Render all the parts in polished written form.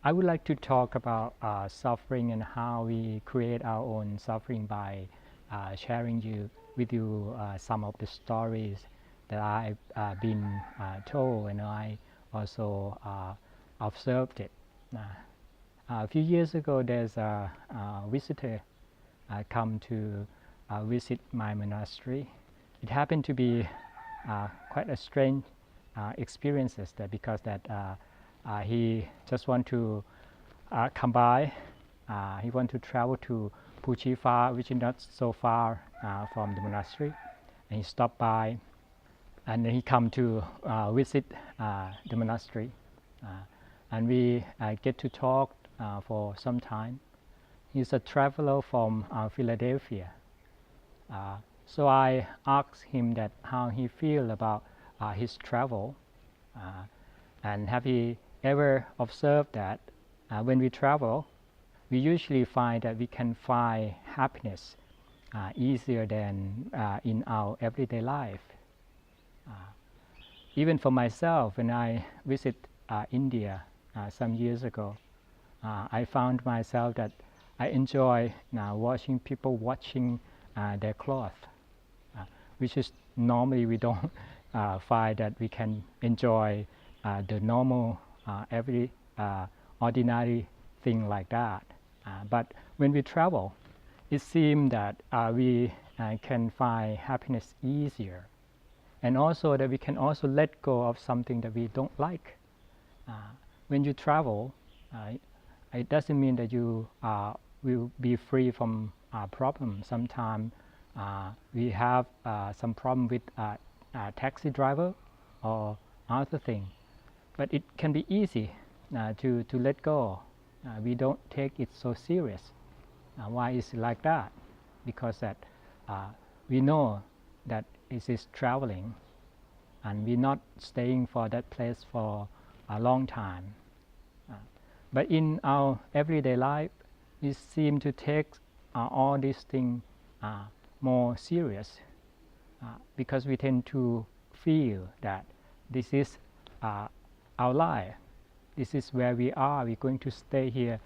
I would like to talk about suffering and how we create our own suffering by sharing with you some of the stories that I've been told, and I also observed it. A few years ago, there's a visitor come to visit my monastery. It happened to be quite a strange experiences that because that he just want to come by. He want to travel to Puchifa, which is not so far from the monastery, and he stopped by, and then he come to visit the monastery, and we get to talk for some time. He's a traveler from Philadelphia. So I asked him that how he feel about his travel, and have he ever observed that when we travel, we usually find that we can find happiness easier than in our everyday life. Even for myself, when I visit India some years ago, I found myself that I enjoy watching people washing their cloth, which is normally we don't find that we can enjoy the normal every ordinary thing like that. But when we travel, it seems that we can find happiness easier, and also that we can also let go of something that we don't like. When you travel, it doesn't mean that you will be free from problems. Sometimes we have some problem with a taxi driver or other thing, but it can be easy to let go. We don't take it so serious. Why is it like that? Because that we know that it is traveling, and we're not staying for that place for a long time. But in our everyday life, we seem to take all these things more serious, because we tend to feel that this is our life. This is where we are. We're going to stay here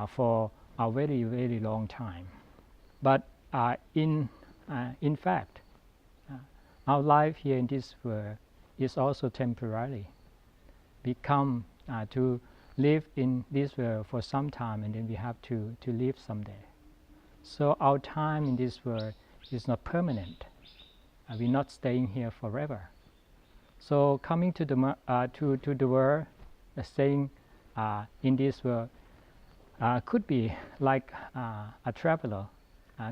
for a very, very long time. But in fact, our life here in this world is also temporary. We come to live in this world for some time, and then we have to leave someday. So our time in this world is not permanent. We're not staying here forever. So coming to the world, staying in this world could be like a traveler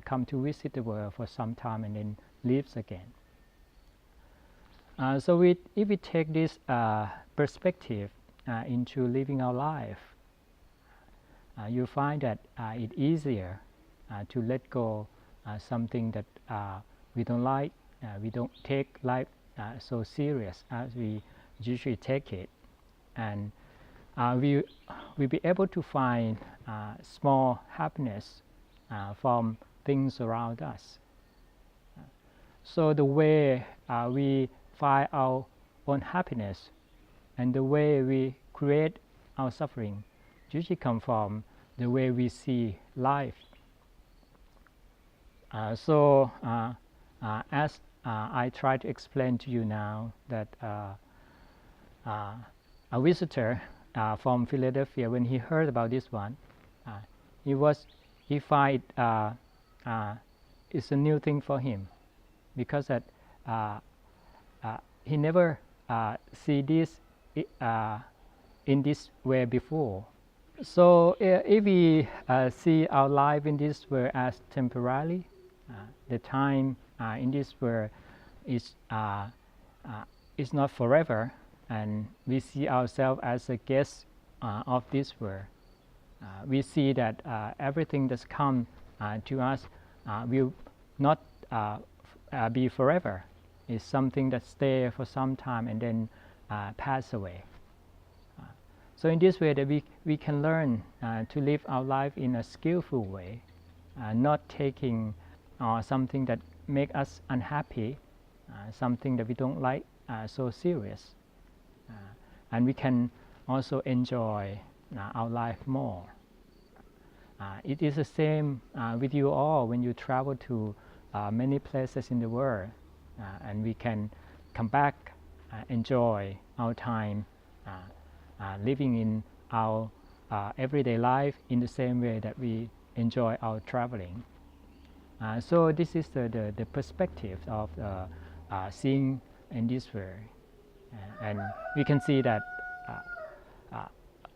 come to visit the world for some time and then leaves again. So if we take this perspective into living our life, you find that it's easier to let go something that we don't like. We don't take life so serious as we usually take it, and we'll be able to find small happiness from things around us. So the way we find our own happiness and the way we create our suffering usually come from the way we see life. So as I try to explain to you now, that a visitor from Philadelphia, when he heard about this one, he find it's a new thing for him, because that he never see this in this way before. So if we see our life in this world as temporary, the time in this world is not forever, and we see ourselves as a guest of this world. We see that everything that's come to us will not be forever. It's something that stays for some time and then pass away. So in this way that we can learn to live our life in a skillful way, not taking something that makes us unhappy, something that we don't like so serious. And we can also enjoy our life more. It is the same with you all when you travel to many places in the world, and we can come back, enjoy our time living in our everyday life in the same way that we enjoy our traveling. So this is the perspective of seeing in this way, and we can see that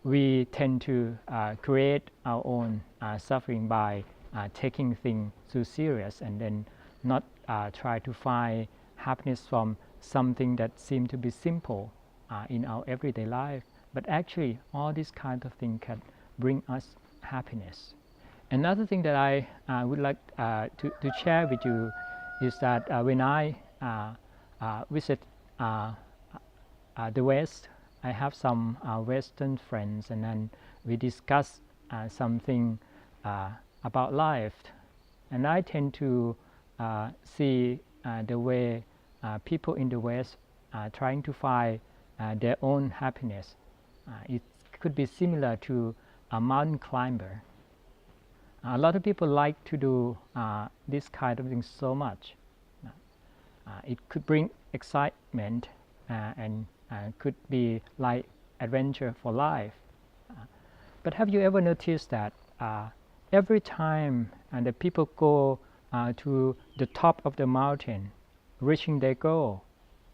we tend to create our own suffering by taking things too serious and then not try to find happiness from something that seems to be simple in our everyday life. But actually, all these kinds of things can bring us happiness. Another thing that I would like to share with you is that when I visit the West, I have some Western friends, and then we discuss something about life. And I tend to see the way people in the West are trying to find their own happiness. It could be similar to a mountain climber. A lot of people like to do this kind of thing so much. It could bring excitement and could be like adventure for life. But have you ever noticed that every time the people go to the top of the mountain, reaching their goal,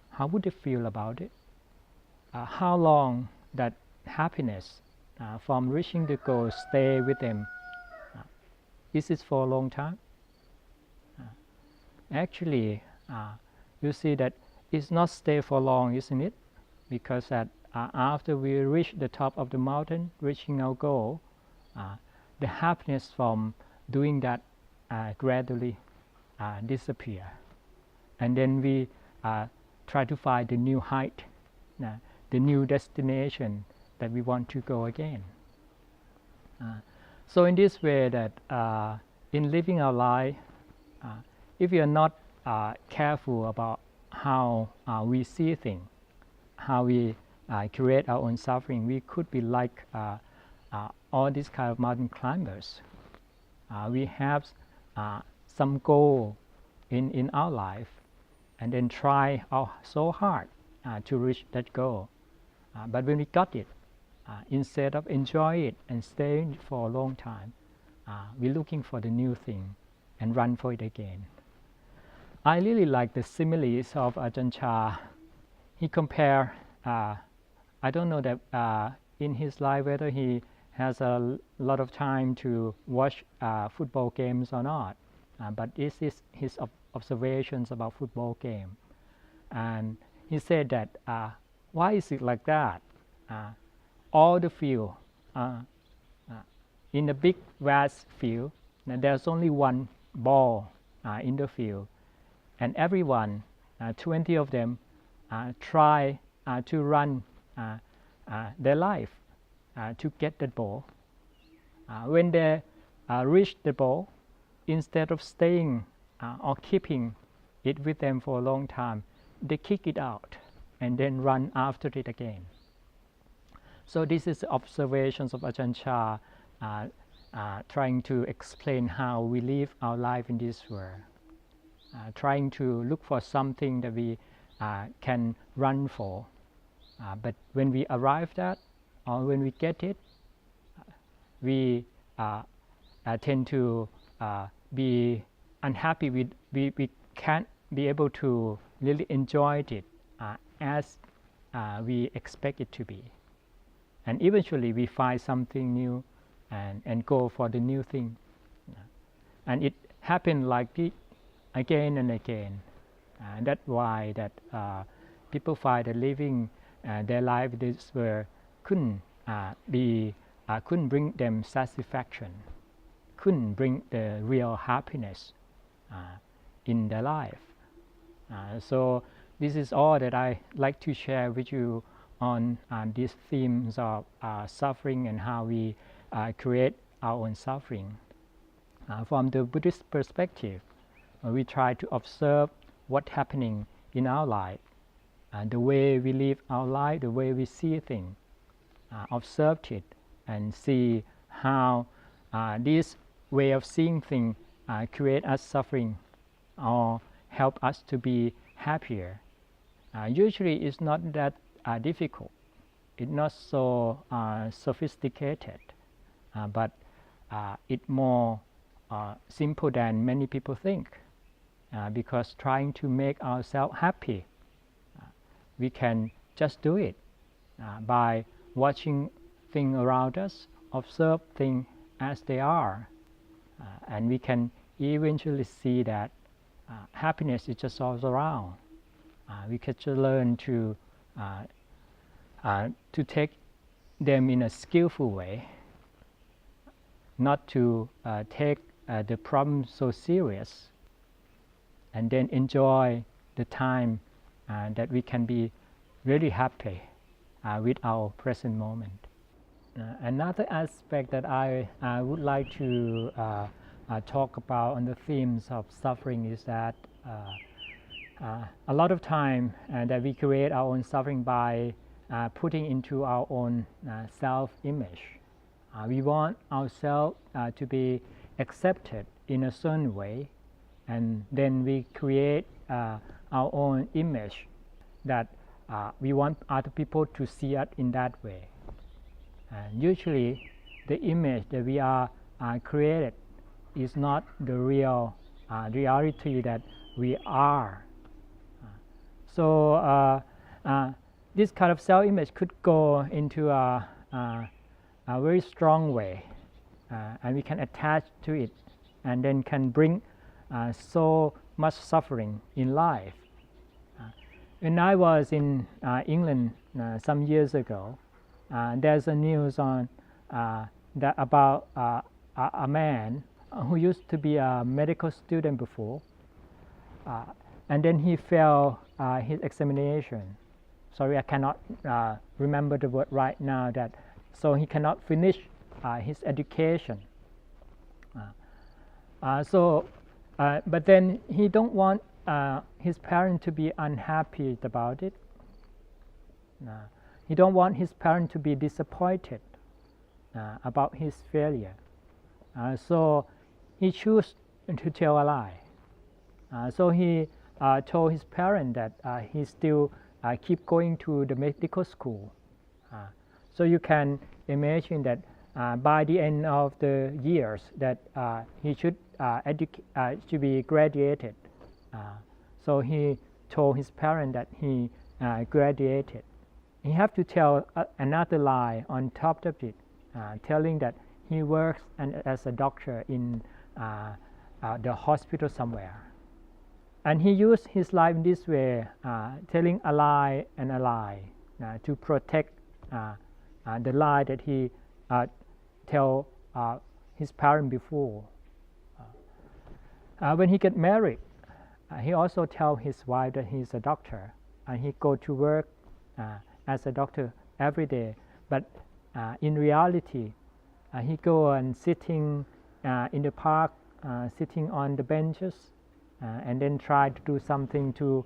how would they feel about it? How long that happiness from reaching the goal stay with them? Is it for a long time? Actually, you see that it's not stay for long, isn't it? Because that after we reach the top of the mountain, reaching our goal, the happiness from doing that gradually disappear, and then we try to find the new height, the new destination that we want to go again. So in this way, that in living our life, if we are not careful about how we see things, how we create our own suffering, we could be like all these kind of mountain climbers. We have some goal in our life, and then try so hard to reach that goal. But when we got it, instead of enjoy it and staying for a long time, we're looking for the new thing and run for it again. I really like the similes of Ajahn Chah. He compared, I don't know that in his life whether he has a lot of time to watch football games or not, but this is his observations about football game. And he said that, why is it like that? All the field, in the big vast field, there's only one ball in the field, and everyone, 20 of them, try to run their life to get that ball. When they reach the ball, instead of staying or keeping it with them for a long time, they kick it out and then run after it again. So this is the observations of Ajahn Chah trying to explain how we live our life in this world, trying to look for something that we can run for. But when we arrive at, or when we get it, we tend to be unhappy. We can't be able to really enjoy it as we expect it to be. And eventually we find something new and go for the new thing. And it happened like this again and again. And that's why that people find that living their life this way couldn't bring them satisfaction, couldn't bring the real happiness in their life. So this is all that I like to share with you on these themes of suffering and how we create our own suffering. From the Buddhist perspective, we try to observe what's happening in our life, the way we live our life, the way we see things, observe it, and see how this way of seeing things create us suffering or help us to be happier. Usually it's not that difficult. It's not so sophisticated, but it's more simple than many people think. Because trying to make ourselves happy, we can just do it by watching things around us, observe things as they are, and we can eventually see that happiness is just all around. We can just learn to take them in a skillful way, not to take the problem so serious, and then enjoy the time that we can be really happy with our present moment. Another aspect that I would like to talk about on the themes of suffering is that a lot of time that we create our own suffering by putting into our own self-image. We want ourselves to be accepted in a certain way, and then we create our own image that we want other people to see us in that way. And usually the image that we are created is not the real reality that we are. So this kind of self-image could go into a very strong way, and we can attach to it, and then can bring so much suffering in life. When I was in England some years ago, there's a news on that about a man who used to be a medical student before, and then he failed his examination. Sorry, I cannot remember the word right now. So he cannot finish his education. But then he don't want his parents to be unhappy about it. He don't want his parents to be disappointed about his failure. So he chose to tell a lie. So he told his parents that he still keep going to the medical school. So you can imagine that by the end of the years that he should be graduated. So he told his parents that he graduated. He have to tell another lie on top of it, telling that he works as a doctor in the hospital somewhere. And he used his life in this way, telling a lie and a lie to protect the lie that he tell his parents before. When he get married, he also tell his wife that he's a doctor, and he go to work as a doctor every day. But in reality, he go and sitting in the park, sitting on the benches, and then try to do something to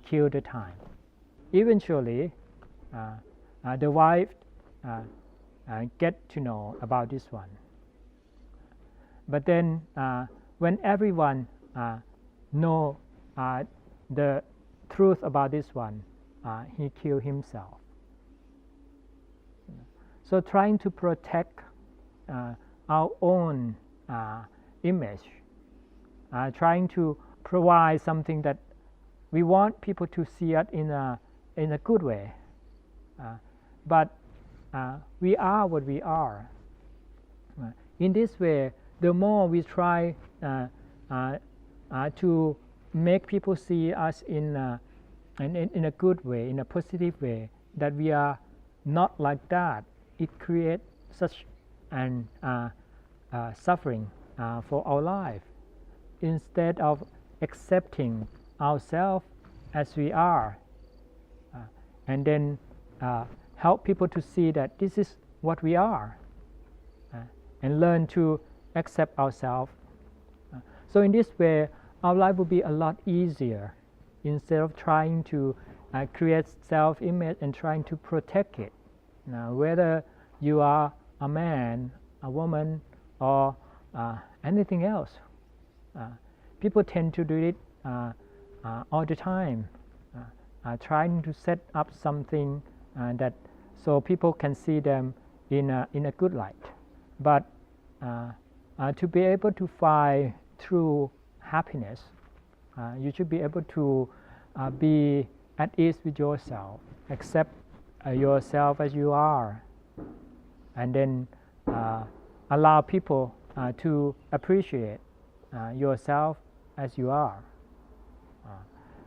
kill the time. Eventually, the wife get to know about this one. But then when everyone know the truth about this one, he killed himself. So trying to protect our own image, trying to provide something that we want people to see us in a good way, but we are what we are. In this way, the more we try to make people see us in a good way, in a positive way, that we are not like that, it creates such an suffering for our life. Instead of accepting ourselves as we are, and then help people to see that this is what we are, and learn to accept ourselves. So in this way, our life will be a lot easier, instead of trying to create self-image and trying to protect it. Now, whether you are a man, a woman, or anything else. People tend to do it all the time, trying to set up something that so people can see them in a good light. But to be able to find true happiness, you should be able to be at ease with yourself, accept yourself as you are, and then allow people to appreciate yourself as you are.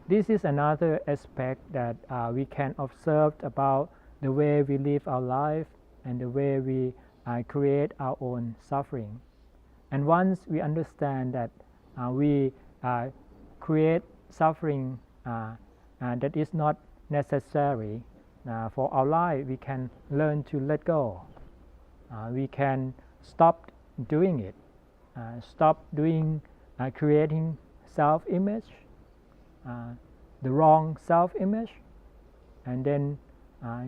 This is another aspect that we can observe about the way we live our life and the way we create our own suffering. And once we understand that we create suffering that is not necessary for our life, we can learn to let go. We can stop doing it, stop doing creating self-image, the wrong self-image, and then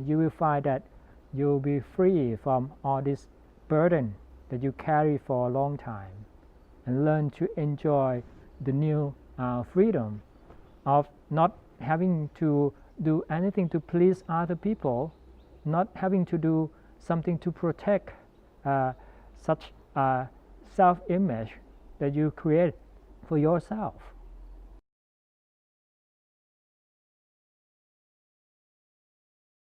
you will find that you will be free from all this burden that you carry for a long time, and learn to enjoy the new freedom of not having to do anything to please other people, not having to do something to protect such self-image that you create for yourself.